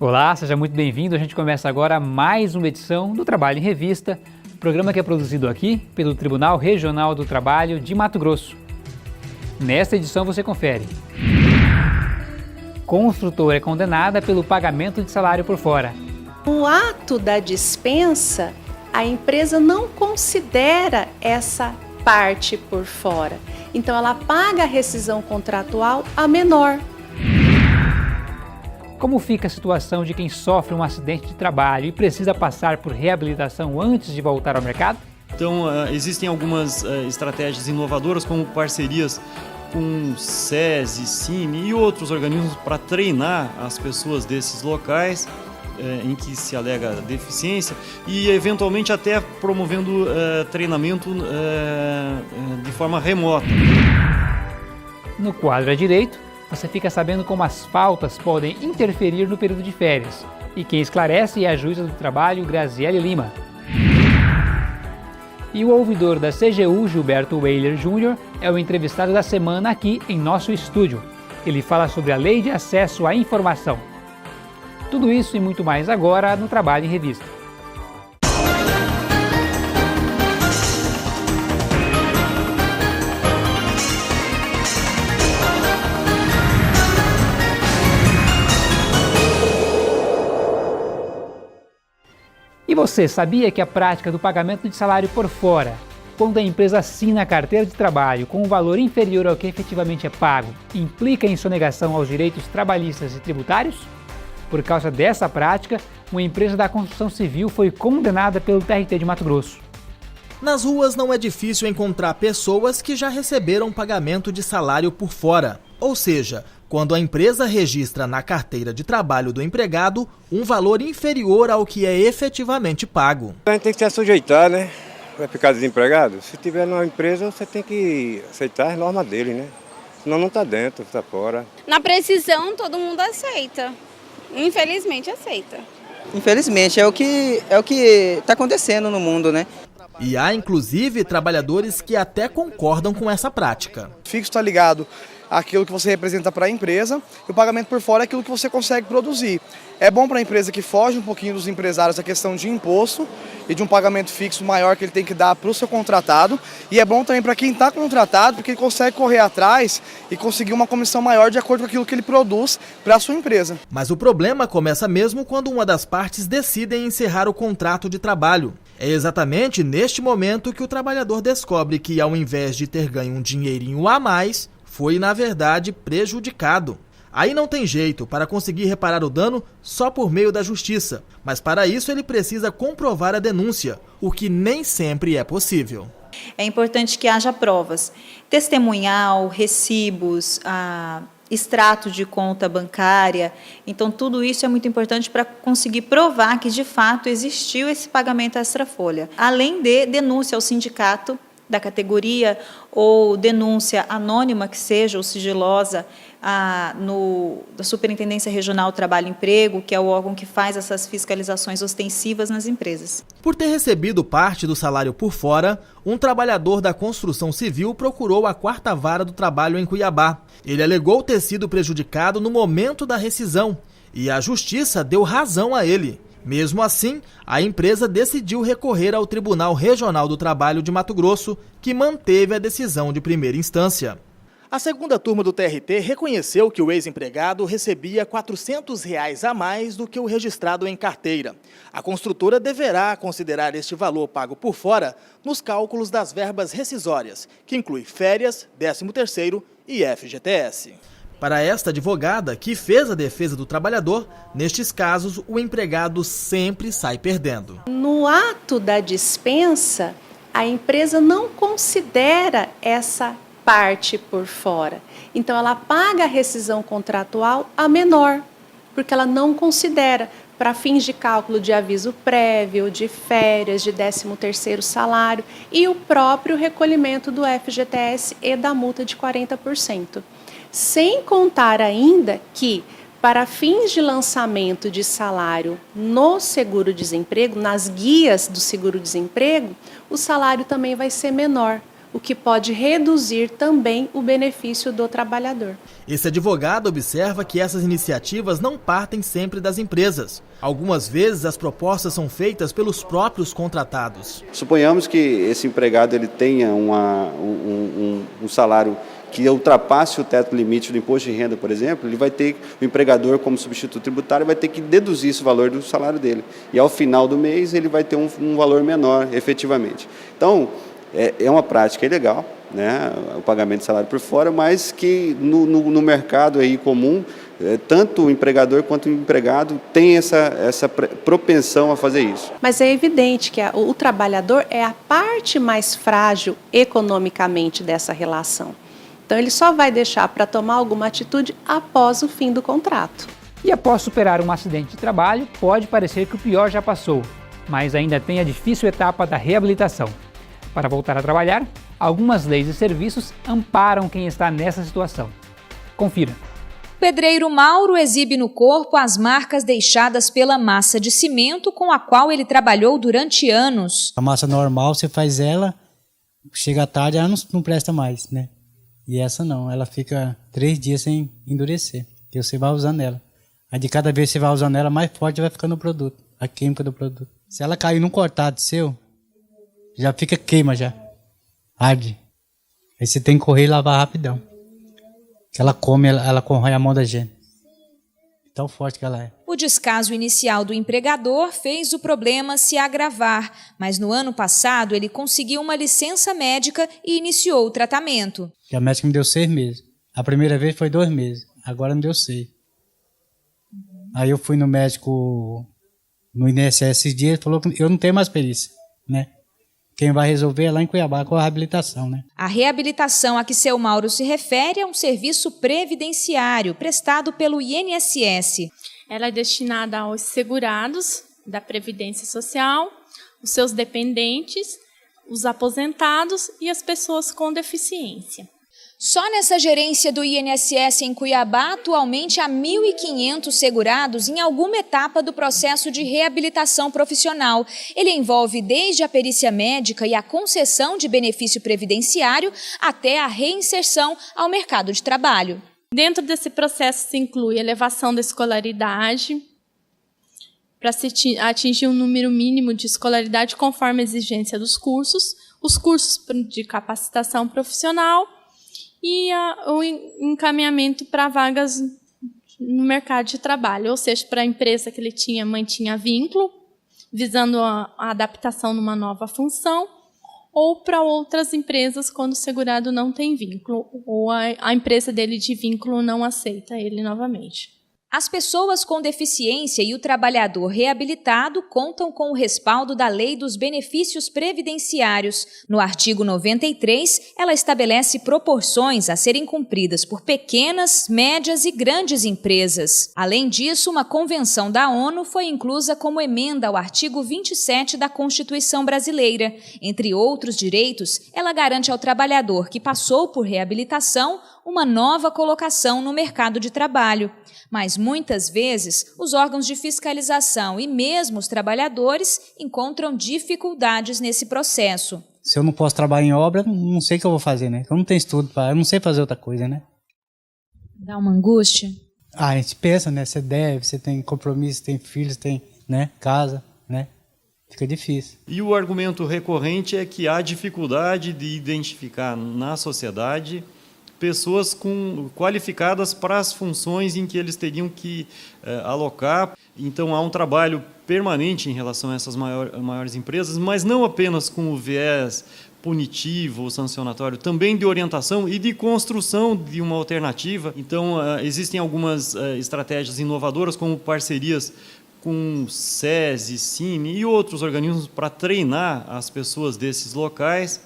Olá, seja muito bem-vindo. A gente começa agora mais uma edição do Trabalho em Revista, programa que é produzido aqui pelo Tribunal Regional do Trabalho de Mato Grosso. Nesta edição você confere: construtora é condenada pelo pagamento de salário por fora. No ato da dispensa, a empresa não considera essa parte por fora. Então ela paga a rescisão contratual a menor. Como fica a situação de quem sofre um acidente de trabalho e precisa passar por reabilitação antes de voltar ao mercado? Então, existem algumas estratégias inovadoras, como parcerias com SESI, Cine e outros organismos para treinar as pessoas desses locais em que se alega deficiência e, eventualmente, até promovendo treinamento de forma remota. No quadro à direita, você fica sabendo como as faltas podem interferir no período de férias. E quem esclarece é a juíza do trabalho, Graziele Lima. E o ouvidor da CGU, Gilberto Weiler Jr., é o entrevistado da semana aqui em nosso estúdio. Ele fala sobre a Lei de Acesso à Informação. Tudo isso e muito mais agora no Trabalho em Revista. E você sabia que a prática do pagamento de salário por fora, quando a empresa assina a carteira de trabalho com um valor inferior ao que efetivamente é pago, implica em sonegação aos direitos trabalhistas e tributários? Por causa dessa prática, uma empresa da construção civil foi condenada pelo TRT de Mato Grosso. Nas ruas não é difícil encontrar pessoas que já receberam pagamento de salário por fora, ou seja, quando a empresa registra na carteira de trabalho do empregado um valor inferior ao que é efetivamente pago. A gente tem que se sujeitar, né? Vai ficar desempregado? Se tiver numa empresa, você tem que aceitar as normas dele, né? Senão não está dentro, está fora. Na precisão, todo mundo aceita. Infelizmente, aceita. Infelizmente, é o que está acontecendo no mundo, né? E há, inclusive, trabalhadores que até concordam com essa prática. O fixo está ligado àquilo que você representa para a empresa e o pagamento por fora é aquilo que você consegue produzir. É bom para a empresa que foge um pouquinho dos empresários a questão de imposto e de um pagamento fixo maior que ele tem que dar para o seu contratado. E é bom também para quem está contratado, porque ele consegue correr atrás e conseguir uma comissão maior de acordo com aquilo que ele produz para a sua empresa. Mas o problema começa mesmo quando uma das partes decide encerrar o contrato de trabalho. É exatamente neste momento que o trabalhador descobre que, ao invés de ter ganho um dinheirinho a mais, foi, na verdade, prejudicado. Aí não tem jeito, para conseguir reparar o dano só por meio da justiça. Mas para isso ele precisa comprovar a denúncia, o que nem sempre é possível. É importante que haja provas, testemunhal, recibos, extrato de conta bancária. Então tudo isso é muito importante para conseguir provar que de fato existiu esse pagamento extra-folha. Além de denúncia ao sindicato da categoria ou denúncia anônima que seja, ou sigilosa, da Superintendência Regional do Trabalho e Emprego, que é o órgão que faz essas fiscalizações ostensivas nas empresas. Por ter recebido parte do salário por fora, um trabalhador da construção civil procurou a 4ª Vara do Trabalho em Cuiabá. Ele alegou ter sido prejudicado no momento da rescisão e a justiça deu razão a ele. Mesmo assim, a empresa decidiu recorrer ao Tribunal Regional do Trabalho de Mato Grosso, que manteve a decisão de primeira instância. A segunda turma do TRT reconheceu que o ex-empregado recebia R$ 400 a mais do que o registrado em carteira. A construtora deverá considerar este valor pago por fora nos cálculos das verbas rescisórias, que inclui férias, 13º e FGTS. Para esta advogada, que fez a defesa do trabalhador, nestes casos o empregado sempre sai perdendo. No ato da dispensa, a empresa não considera essa parte por fora. Então ela paga a rescisão contratual a menor, porque ela não considera para fins de cálculo de aviso prévio, de férias, de 13º salário e o próprio recolhimento do FGTS e da multa de 40%. Sem contar ainda que, para fins de lançamento de salário no seguro-desemprego, nas guias do seguro-desemprego, o salário também vai ser menor, o que pode reduzir também o benefício do trabalhador. Esse advogado observa que essas iniciativas não partem sempre das empresas. Algumas vezes as propostas são feitas pelos próprios contratados. Suponhamos que esse empregado ele tenha um salário que ultrapasse o teto limite do imposto de renda, por exemplo, ele vai ter, o empregador como substituto tributário vai ter que deduzir esse valor do salário dele. E ao final do mês ele vai ter um valor menor, efetivamente. Então, é uma prática ilegal, né, o pagamento de salário por fora, mas que no mercado aí comum, tanto o empregador quanto o empregado tem essa propensão a fazer isso. Mas é evidente que o trabalhador é a parte mais frágil economicamente dessa relação. Então ele só vai deixar para tomar alguma atitude após o fim do contrato. E após superar um acidente de trabalho, pode parecer que o pior já passou, mas ainda tem a difícil etapa da reabilitação. Para voltar a trabalhar, algumas leis e serviços amparam quem está nessa situação. Confira. O pedreiro Mauro exibe no corpo as marcas deixadas pela massa de cimento com a qual ele trabalhou durante anos. A massa normal, você faz ela, chega à tarde, ela não presta mais, né? E essa não, ela fica 3 dias sem endurecer, que você vai usando ela. Aí de cada vez que você vai usando ela, mais forte vai ficando o produto, a química do produto. Se ela cair num cortado seu, já fica queima já, arde. Aí você tem que correr e lavar rapidão. Que ela come, ela corrói a mão da gente. Tão forte que ela é. O descaso inicial do empregador fez o problema se agravar, mas no ano passado ele conseguiu uma licença médica e iniciou o tratamento. A médica me deu 6 meses. A primeira vez foi 2 meses, agora me deu 6. Aí eu fui no médico, no INSS esses dias, ele falou que eu não tenho mais perícia, né? Quem vai resolver é lá em Cuiabá com a reabilitação, né? A reabilitação a que seu Mauro se refere é um serviço previdenciário prestado pelo INSS. Ela é destinada aos segurados da Previdência Social, os seus dependentes, os aposentados e as pessoas com deficiência. Só nessa gerência do INSS em Cuiabá, atualmente há 1.500 segurados em alguma etapa do processo de reabilitação profissional. Ele envolve desde a perícia médica e a concessão de benefício previdenciário até a reinserção ao mercado de trabalho. Dentro desse processo se inclui elevação da escolaridade, para se atingir um número mínimo de escolaridade conforme a exigência dos cursos, os cursos de capacitação profissional, e o encaminhamento para vagas no mercado de trabalho, ou seja, para a empresa que ele mantinha vínculo, visando a adaptação numa nova função, ou para outras empresas quando o segurado não tem vínculo, ou a empresa dele de vínculo não aceita ele novamente. As pessoas com deficiência e o trabalhador reabilitado contam com o respaldo da Lei dos Benefícios Previdenciários. No artigo 93, ela estabelece proporções a serem cumpridas por pequenas, médias e grandes empresas. Além disso, uma convenção da ONU foi inclusa como emenda ao artigo 27 da Constituição Brasileira. Entre outros direitos, ela garante ao trabalhador que passou por reabilitação uma nova colocação no mercado de trabalho. Mas muitas vezes os órgãos de fiscalização e mesmo os trabalhadores encontram dificuldades nesse processo. Se eu não posso trabalhar em obra, não sei o que eu vou fazer, né? Eu não tenho estudo, eu não sei fazer outra coisa, né? Dá uma angústia? A gente pensa, né? Você deve, você tem compromisso, tem filhos, tem, né? Casa, né? Fica difícil. E o argumento recorrente é que há dificuldade de identificar na sociedade pessoas qualificadas para as funções em que eles teriam que alocar. Então, há um trabalho permanente em relação a essas maiores empresas, mas não apenas com o viés punitivo ou sancionatório, também de orientação e de construção de uma alternativa. Então, existem algumas estratégias inovadoras, como parcerias com SESI, Cine e outros organismos para treinar as pessoas desses locais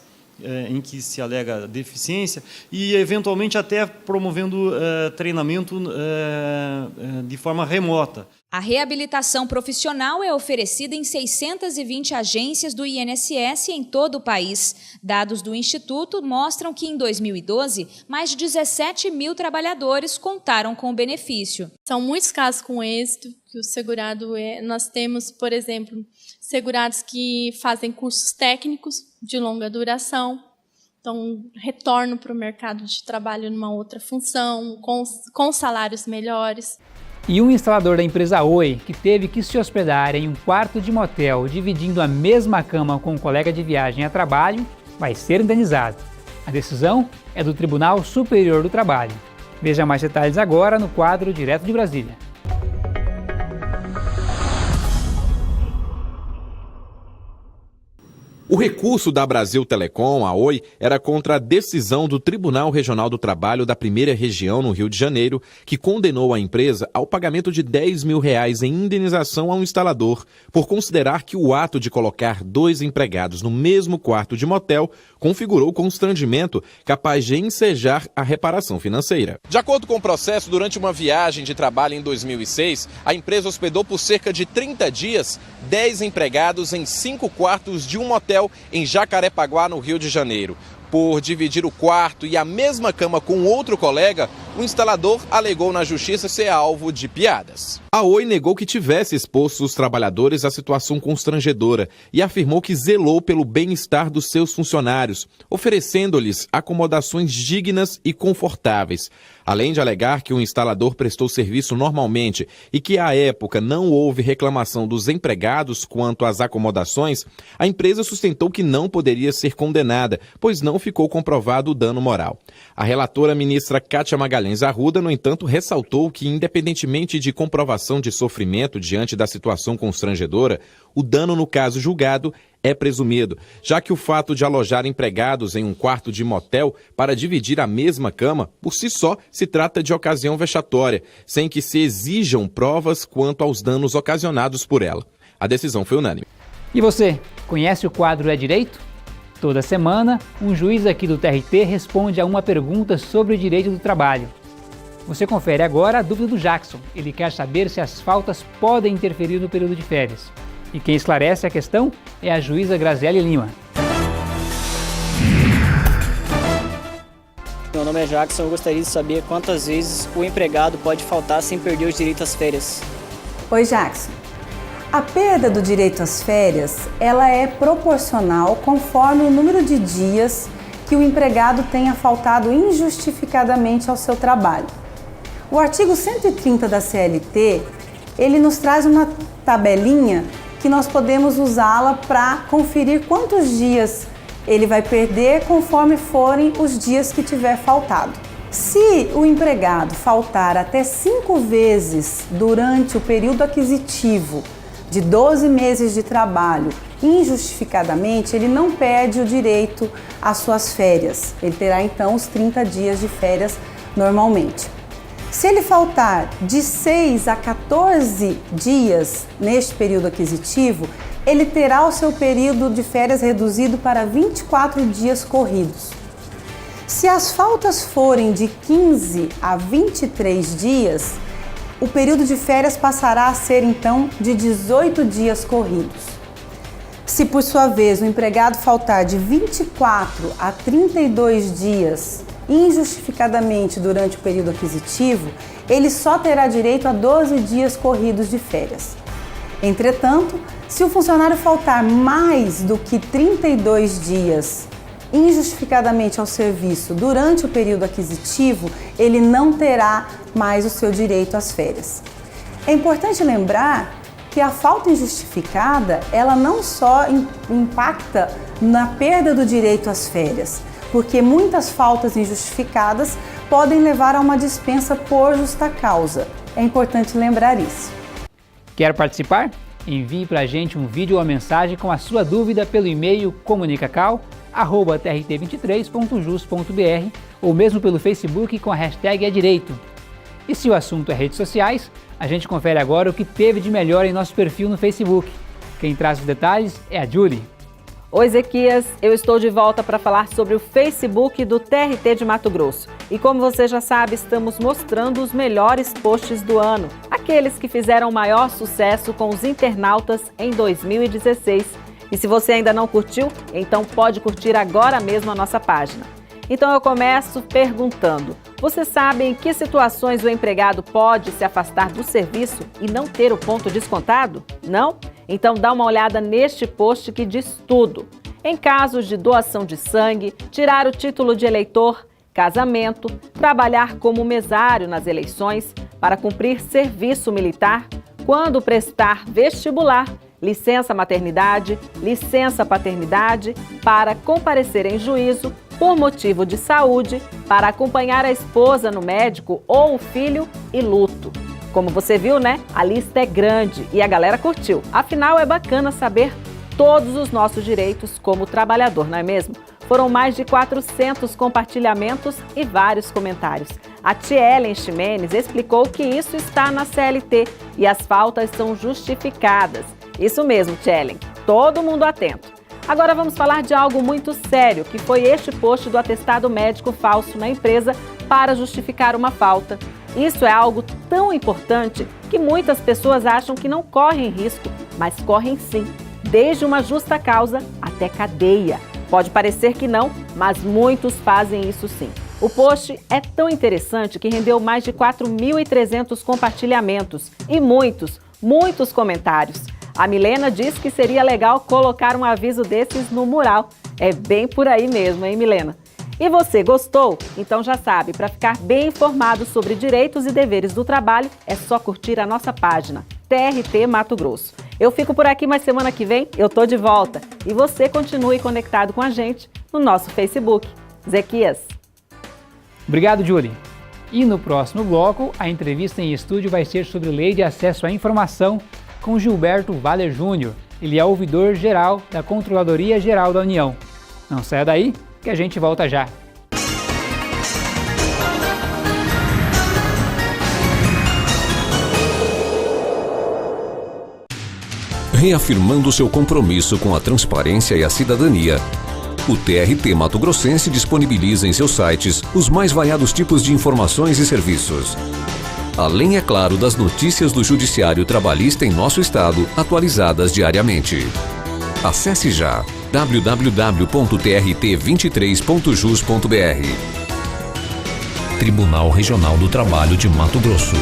em que se alega deficiência e, eventualmente, até promovendo treinamento de forma remota. A reabilitação profissional é oferecida em 620 agências do INSS em todo o país. Dados do Instituto mostram que, em 2012, mais de 17 mil trabalhadores contaram com o benefício. São muitos casos com êxito que o segurado nós temos, por exemplo, segurados que fazem cursos técnicos de longa duração. Então, retorno para o mercado de trabalho numa outra função, com salários melhores. E um instalador da empresa Oi, que teve que se hospedar em um quarto de motel, dividindo a mesma cama com um colega de viagem a trabalho, vai ser indenizado. A decisão é do Tribunal Superior do Trabalho. Veja mais detalhes agora no quadro Direto de Brasília. O recurso da Brasil Telecom, a Oi, era contra a decisão do Tribunal Regional do Trabalho da Primeira Região, no Rio de Janeiro, que condenou a empresa ao pagamento de R$10 mil em indenização ao instalador, por considerar que o ato de colocar 2 empregados no mesmo quarto de motel configurou constrangimento capaz de ensejar a reparação financeira. De acordo com o processo, durante uma viagem de trabalho em 2006, a empresa hospedou por cerca de 30 dias 10 empregados em 5 quartos de um motel em Jacarepaguá, no Rio de Janeiro. Por dividir o quarto e a mesma cama com outro colega, o instalador alegou na justiça ser alvo de piadas. A Oi negou que tivesse exposto os trabalhadores à situação constrangedora e afirmou que zelou pelo bem-estar dos seus funcionários, oferecendo-lhes acomodações dignas e confortáveis. Além de alegar que o instalador prestou serviço normalmente e que à época não houve reclamação dos empregados quanto às acomodações, a empresa sustentou que não poderia ser condenada, pois não ficou comprovado o dano moral. A relatora ministra Kátia Magalhães Arruda, no entanto, ressaltou que, independentemente de comprovação de sofrimento diante da situação constrangedora, o dano no caso julgado é presumido, já que o fato de alojar empregados em um quarto de motel para dividir a mesma cama, por si só, se trata de ocasião vexatória, sem que se exijam provas quanto aos danos ocasionados por ela. A decisão foi unânime. E você, conhece o quadro É Direito? Toda semana, um juiz aqui do TRT responde a uma pergunta sobre o direito do trabalho. Você confere agora a dúvida do Jackson. Ele quer saber se as faltas podem interferir no período de férias. E quem esclarece a questão é a juíza Graziele Lima. Meu nome é Jackson, eu gostaria de saber quantas vezes o empregado pode faltar sem perder os direitos às férias. Oi, Jackson. A perda do direito às férias, ela é proporcional conforme o número de dias que o empregado tenha faltado injustificadamente ao seu trabalho. O artigo 130 da CLT, ele nos traz uma tabelinha que nós podemos usá-la para conferir quantos dias ele vai perder conforme forem os dias que tiver faltado. Se o empregado faltar até 5 vezes durante o período aquisitivo de 12 meses de trabalho, injustificadamente, ele não perde o direito às suas férias. Ele terá então os 30 dias de férias normalmente. Se ele faltar de 6 a 14 dias neste período aquisitivo, ele terá o seu período de férias reduzido para 24 dias corridos. Se as faltas forem de 15 a 23 dias, o período de férias passará a ser então de 18 dias corridos. Se por sua vez o empregado faltar de 24 a 32 dias injustificadamente durante o período aquisitivo, ele só terá direito a 12 dias corridos de férias. Entretanto, se o funcionário faltar mais do que 32 dias injustificadamente ao serviço durante o período aquisitivo, ele não terá mais o seu direito às férias. É importante lembrar que a falta injustificada, ela não só impacta na perda do direito às férias, porque muitas faltas injustificadas podem levar a uma dispensa por justa causa. É importante lembrar isso. Quer participar? Envie para a gente um vídeo ou uma mensagem com a sua dúvida pelo e-mail comunicacal@trt23.jus.br ou mesmo pelo Facebook com a hashtag É Direito. E se o assunto é redes sociais, a gente confere agora o que teve de melhor em nosso perfil no Facebook. Quem traz os detalhes é a Julie. Oi, Ezequias, eu estou de volta para falar sobre o Facebook do TRT de Mato Grosso. E como você já sabe, estamos mostrando os melhores posts do ano, aqueles que fizeram maior sucesso com os internautas em 2016. E se você ainda não curtiu, então pode curtir agora mesmo a nossa página. Então eu começo perguntando, você sabe em que situações o empregado pode se afastar do serviço e não ter o ponto descontado? Não? Então dá uma olhada neste post que diz tudo. em casos de doação de sangue, tirar o título de eleitor, casamento, trabalhar como mesário nas eleições, para cumprir serviço militar, quando prestar vestibular, licença maternidade, licença paternidade, para comparecer em juízo por motivo de saúde, para acompanhar a esposa no médico ou o filho e luto. Como você viu, né? A lista é grande e a galera curtiu. Afinal, é bacana saber todos os nossos direitos como trabalhador, não é mesmo? Foram mais de 400 compartilhamentos e vários comentários. A Tielen Ximenes explicou que isso está na CLT e as faltas são justificadas. Isso mesmo, Tielen. Todo mundo atento. Agora vamos falar de algo muito sério, que foi este post do atestado médico falso na empresa para justificar uma falta. Isso é algo tão importante que muitas pessoas acham que não correm risco, mas correm sim, desde uma justa causa até cadeia. Pode parecer que não, mas muitos fazem isso sim. O post é tão interessante que rendeu mais de 4.300 compartilhamentos e muitos comentários. A Milena diz que seria legal colocar um aviso desses no mural. É bem por aí mesmo, hein, Milena? E você gostou? Então já sabe, para ficar bem informado sobre direitos e deveres do trabalho, é só curtir a nossa página, TRT Mato Grosso. Eu fico por aqui, mas semana que vem eu tô de volta. E você continue conectado com a gente no nosso Facebook. Zequias. Obrigado, Julie. E no próximo bloco, a entrevista em estúdio vai ser sobre Lei de Acesso à Informação com Gilberto Valer Júnior. Ele é ouvidor-geral da Controladoria Geral da União. Não saia daí, que a gente volta já. Reafirmando seu compromisso com a transparência e a cidadania, o TRT Mato Grossense disponibiliza em seus sites os mais variados tipos de informações e serviços. Além, é claro, das notícias do Judiciário Trabalhista em nosso estado, atualizadas diariamente. Acesse já www.trt23.jus.br. Tribunal Regional do Trabalho de Mato Grosso.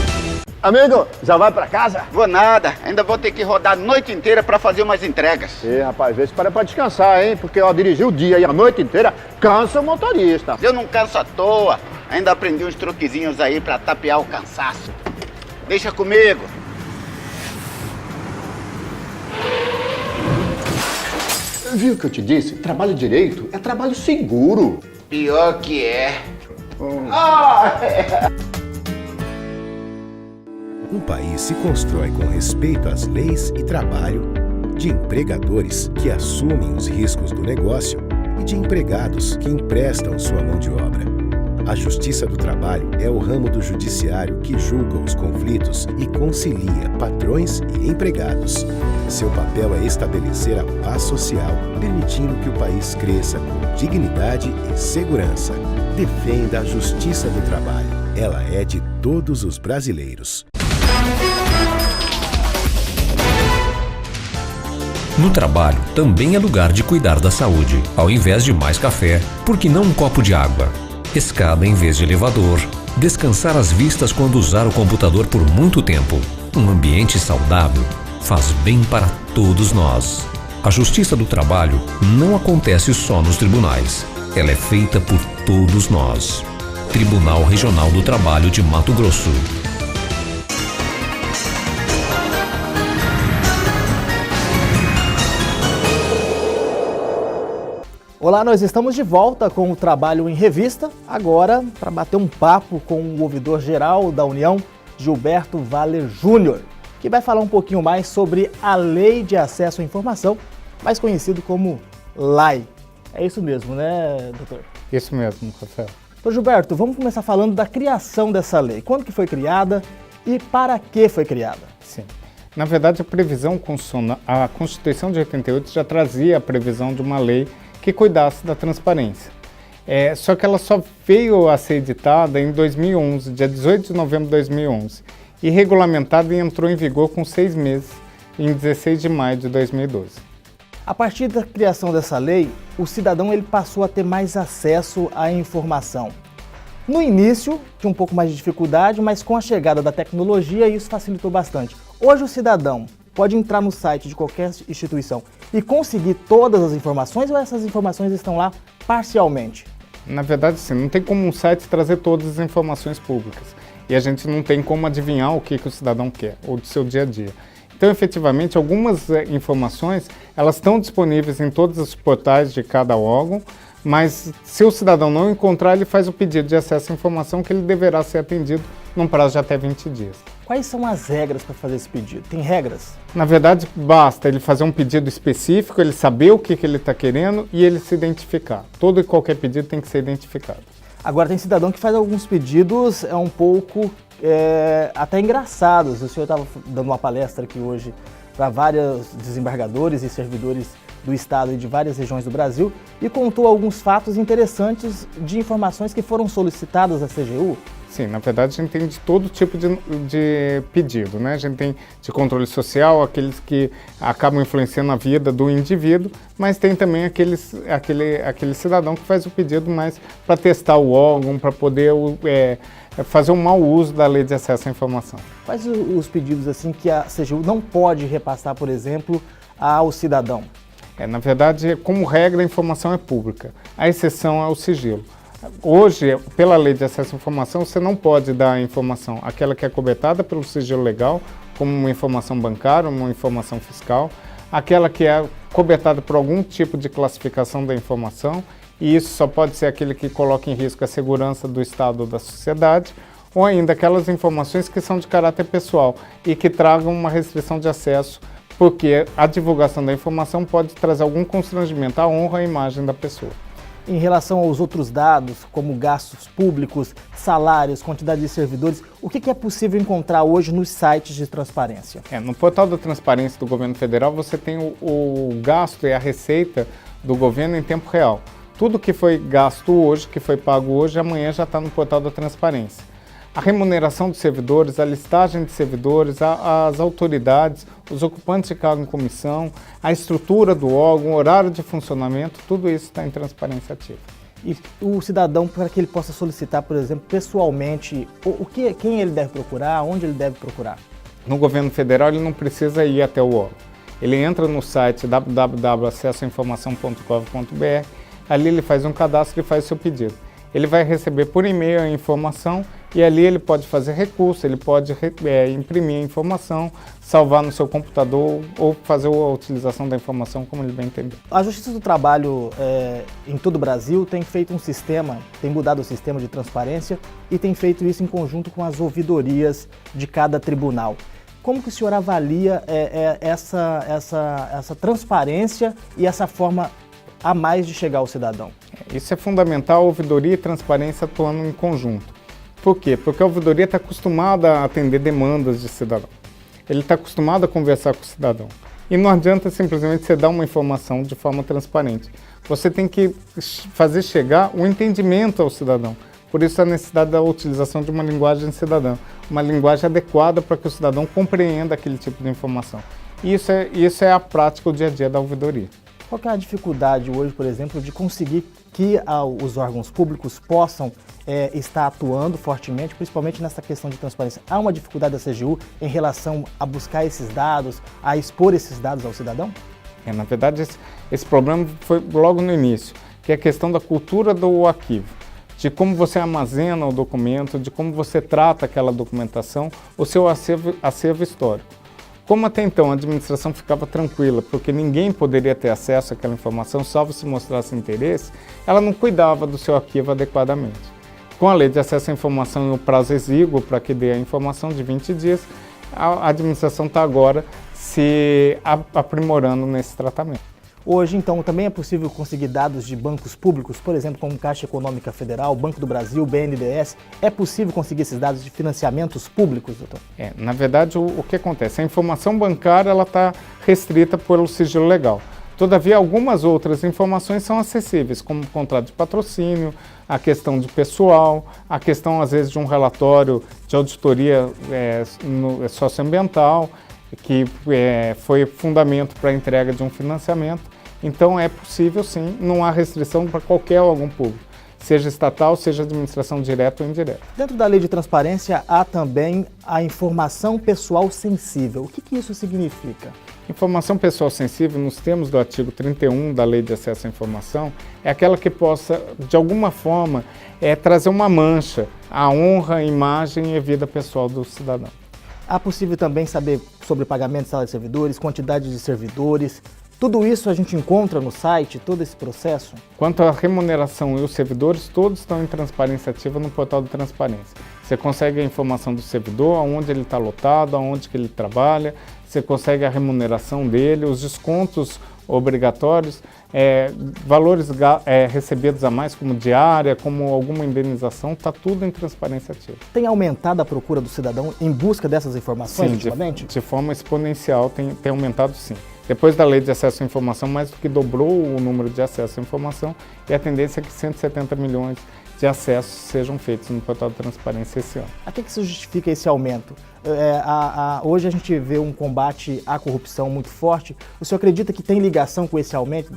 Amigo, já vai pra casa? Vou nada, ainda vou ter que rodar a noite inteira pra fazer umas entregas. Rapaz, vê se para pra descansar, hein? Porque dirigir o dia e a noite inteira cansa o motorista. Eu não canso à toa, ainda aprendi uns truquezinhos aí pra tapear o cansaço. Deixa comigo. Viu o que eu te disse? Trabalho direito é trabalho seguro. Pior que é. Um país se constrói com respeito às leis e trabalho, de empregadores que assumem os riscos do negócio e de empregados que emprestam sua mão de obra. A Justiça do Trabalho é o ramo do judiciário que julga os conflitos e concilia patrões e empregados. Seu papel é estabelecer a paz social, permitindo que o país cresça com dignidade e segurança. Defenda a Justiça do Trabalho. Ela é de todos os brasileiros. No trabalho, também é lugar de cuidar da saúde. Ao invés de mais café, por que não um copo de água? Escada em vez de elevador. Descansar as vistas quando usar o computador por muito tempo. Um ambiente saudável faz bem para todos nós. A Justiça do Trabalho não acontece só nos tribunais. Ela é feita por todos nós. Tribunal Regional do Trabalho de Mato Grosso. Olá, nós estamos de volta com o Trabalho em Revista, agora para bater um papo com o ouvidor-geral da União, Gilberto Valer Júnior, que vai falar um pouquinho mais sobre a Lei de Acesso à Informação, mais conhecido como LAI. É isso mesmo, né, doutor? Isso mesmo, Rafael. Doutor Gilberto, vamos começar falando da criação dessa lei. Quando que foi criada e para que foi criada? Sim. Na verdade, a Constituição de 88 já trazia a previsão de uma lei que cuidasse da transparência. Só que ela só veio a ser editada em 2011, dia 18 de novembro de 2011, e regulamentada e entrou em vigor com 6 meses, em 16 de maio de 2012. A partir da criação dessa lei, o cidadão ele passou a ter mais acesso à informação. No início, tinha um pouco mais de dificuldade, mas com a chegada da tecnologia, isso facilitou bastante. Hoje o cidadão pode entrar no site de qualquer instituição e conseguir todas as informações, ou essas informações estão lá parcialmente? Na verdade, sim, não tem como um site trazer todas as informações públicas. E a gente não tem como adivinhar o que o cidadão quer, ou do seu dia a dia. Então, efetivamente, algumas informações, elas estão disponíveis em todos os portais de cada órgão, mas se o cidadão não encontrar, ele faz o pedido de acesso à informação que ele deverá ser atendido num prazo de até 20 dias. Quais são as regras para fazer esse pedido? Tem regras? Na verdade, basta ele fazer um pedido específico, ele saber o que ele está querendo e ele se identificar. Todo e qualquer pedido tem que ser identificado. Agora, tem cidadão que faz alguns pedidos um pouco até engraçados. O senhor estava dando uma palestra aqui hoje para vários desembargadores e servidores do Estado e de várias regiões do Brasil e contou alguns fatos interessantes de informações que foram solicitadas à CGU. Sim, na verdade a gente tem de todo tipo de pedido, né? A gente tem de controle social, aqueles que acabam influenciando a vida do indivíduo, mas tem também aquele cidadão que faz o pedido mais para testar o órgão, para poder fazer um mau uso da lei de acesso à informação. Quais os pedidos assim que a CGU não pode repassar, por exemplo, ao cidadão? Na verdade, como regra, a informação é pública. A exceção é o sigilo. Hoje, pela lei de acesso à informação, você não pode dar a informação, aquela que é cobertada pelo sigilo legal, como uma informação bancária, uma informação fiscal, aquela que é cobertada por algum tipo de classificação da informação, e isso só pode ser aquele que coloca em risco a segurança do Estado ou da sociedade, ou ainda aquelas informações que são de caráter pessoal e que tragam uma restrição de acesso, porque a divulgação da informação pode trazer algum constrangimento à honra e à imagem da pessoa. Em relação aos outros dados, como gastos públicos, salários, quantidade de servidores, o que é possível encontrar hoje nos sites de transparência? No portal da transparência do governo federal você tem o gasto e a receita do governo em tempo real. Tudo que foi gasto hoje, que foi pago hoje, amanhã já está no portal da transparência. A remuneração dos servidores, a listagem de servidores, as autoridades, os ocupantes de cargo em comissão, a estrutura do órgão, o horário de funcionamento, tudo isso está em transparência ativa. E o cidadão, para que ele possa solicitar, por exemplo, pessoalmente, quem ele deve procurar, onde ele deve procurar? No governo federal ele não precisa ir até o órgão. Ele entra no site www.acessoainformação.gov.br, ali ele faz um cadastro e faz o seu pedido. Ele vai receber por e-mail a informação e ali ele pode fazer recurso, ele pode imprimir a informação, salvar no seu computador ou fazer a utilização da informação como ele bem entender. A Justiça do Trabalho em todo o Brasil tem feito um sistema, tem mudado o sistema de transparência e tem feito isso em conjunto com as ouvidorias de cada tribunal. Como que o senhor avalia essa transparência e essa forma a mais de chegar ao cidadão? Isso é fundamental, a ouvidoria e transparência atuando em conjunto. Por quê? Porque a ouvidoria está acostumada a atender demandas de cidadão. Ele está acostumado a conversar com o cidadão. E não adianta simplesmente você dar uma informação de forma transparente. Você tem que fazer chegar o entendimento ao cidadão. Por isso a necessidade da utilização de uma linguagem cidadã, uma linguagem adequada para que o cidadão compreenda aquele tipo de informação. Isso é a prática, o dia a dia da ouvidoria. Qual que é a dificuldade hoje, por exemplo, de conseguir que os órgãos públicos possam estar atuando fortemente, principalmente nessa questão de transparência? Há uma dificuldade da CGU em relação a buscar esses dados, a expor esses dados ao cidadão? Na verdade, esse problema foi logo no início, que é a questão da cultura do arquivo, de como você armazena o documento, de como você trata aquela documentação, o seu acervo histórico. Como até então a administração ficava tranquila, porque ninguém poderia ter acesso àquela informação, salvo se mostrasse interesse, ela não cuidava do seu arquivo adequadamente. Com a lei de acesso à informação e o prazo exíguo para que dê a informação de 20 dias, a administração está agora se aprimorando nesse tratamento. Hoje, então, também é possível conseguir dados de bancos públicos, por exemplo, como Caixa Econômica Federal, Banco do Brasil, BNDES. É possível conseguir esses dados de financiamentos públicos, doutor? Na verdade, o que acontece? A informação bancária está restrita pelo sigilo legal. Todavia, algumas outras informações são acessíveis, como o contrato de patrocínio, a questão de pessoal, a questão, às vezes, de um relatório de auditoria socioambiental, que foi fundamento para a entrega de um financiamento. Então é possível sim, não há restrição para qualquer órgão público. seja estatal, seja administração direta ou indireta. Dentro da lei de transparência há também a informação pessoal sensível. O que isso significa? Informação pessoal sensível, nos termos do artigo 31 da Lei de Acesso à Informação, é aquela que possa, de alguma forma, trazer uma mancha à honra, imagem e vida pessoal do cidadão. Há possível também saber sobre pagamento de salário de servidores, quantidade de servidores. Tudo isso a gente encontra no site, todo esse processo? Quanto à remuneração e os servidores, todos estão em transparência ativa no portal de transparência. Você consegue a informação do servidor, aonde ele está lotado, aonde que ele trabalha, você consegue a remuneração dele, os descontos obrigatórios, valores recebidos a mais, como diária, como alguma indenização, está tudo em transparência ativa. Tem aumentado a procura do cidadão em busca dessas informações ultimamente? De forma exponencial tem aumentado sim. Depois da Lei de Acesso à Informação, mais do que dobrou o número de acesso à informação e a tendência é que 170 milhões de acessos sejam feitos no portal de transparência esse ano. A que se justifica esse aumento? Hoje a gente vê um combate à corrupção muito forte. O senhor acredita que tem ligação com esse aumento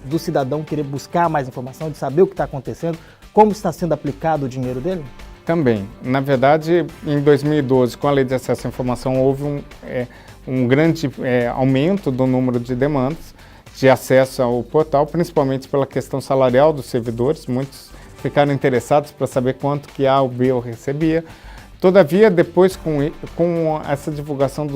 do cidadão querer buscar mais informação, de saber o que está acontecendo, como está sendo aplicado o dinheiro dele? Também. Na verdade, em 2012, com a Lei de Acesso à Informação, houve um grande aumento do número de demandas de acesso ao portal, principalmente pela questão salarial dos servidores. Muitos ficaram interessados para saber quanto que A ou B eu recebia. Todavia, depois com essa divulgação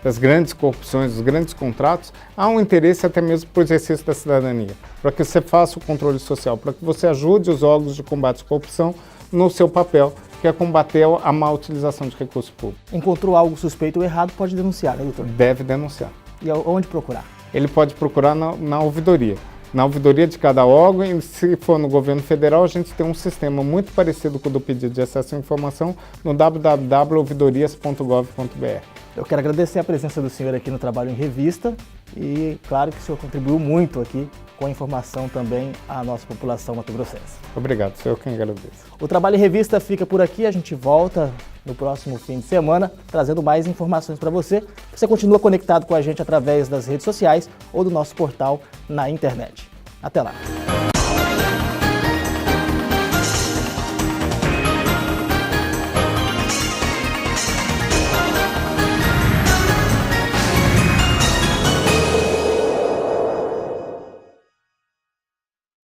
das grandes corrupções, dos grandes contratos, há um interesse até mesmo por exercício da cidadania, para que você faça o controle social, para que você ajude os órgãos de combate à corrupção no seu papel, que é combater a má utilização de recursos públicos. Encontrou algo suspeito ou errado, pode denunciar, né, doutor? Deve denunciar. E onde procurar? Ele pode procurar na ouvidoria. Na ouvidoria de cada órgão, e se for no governo federal, a gente tem um sistema muito parecido com o do pedido de acesso à informação no www.ouvidorias.gov.br. Eu quero agradecer a presença do senhor aqui no Trabalho em Revista e, claro, que o senhor contribuiu muito aqui com a informação também à nossa população mato-grossense. Obrigado, sou eu quem agradeço. O Trabalho em Revista fica por aqui, a gente volta no próximo fim de semana trazendo mais informações para você. Você continua conectado com a gente através das redes sociais ou do nosso portal na internet. Até lá!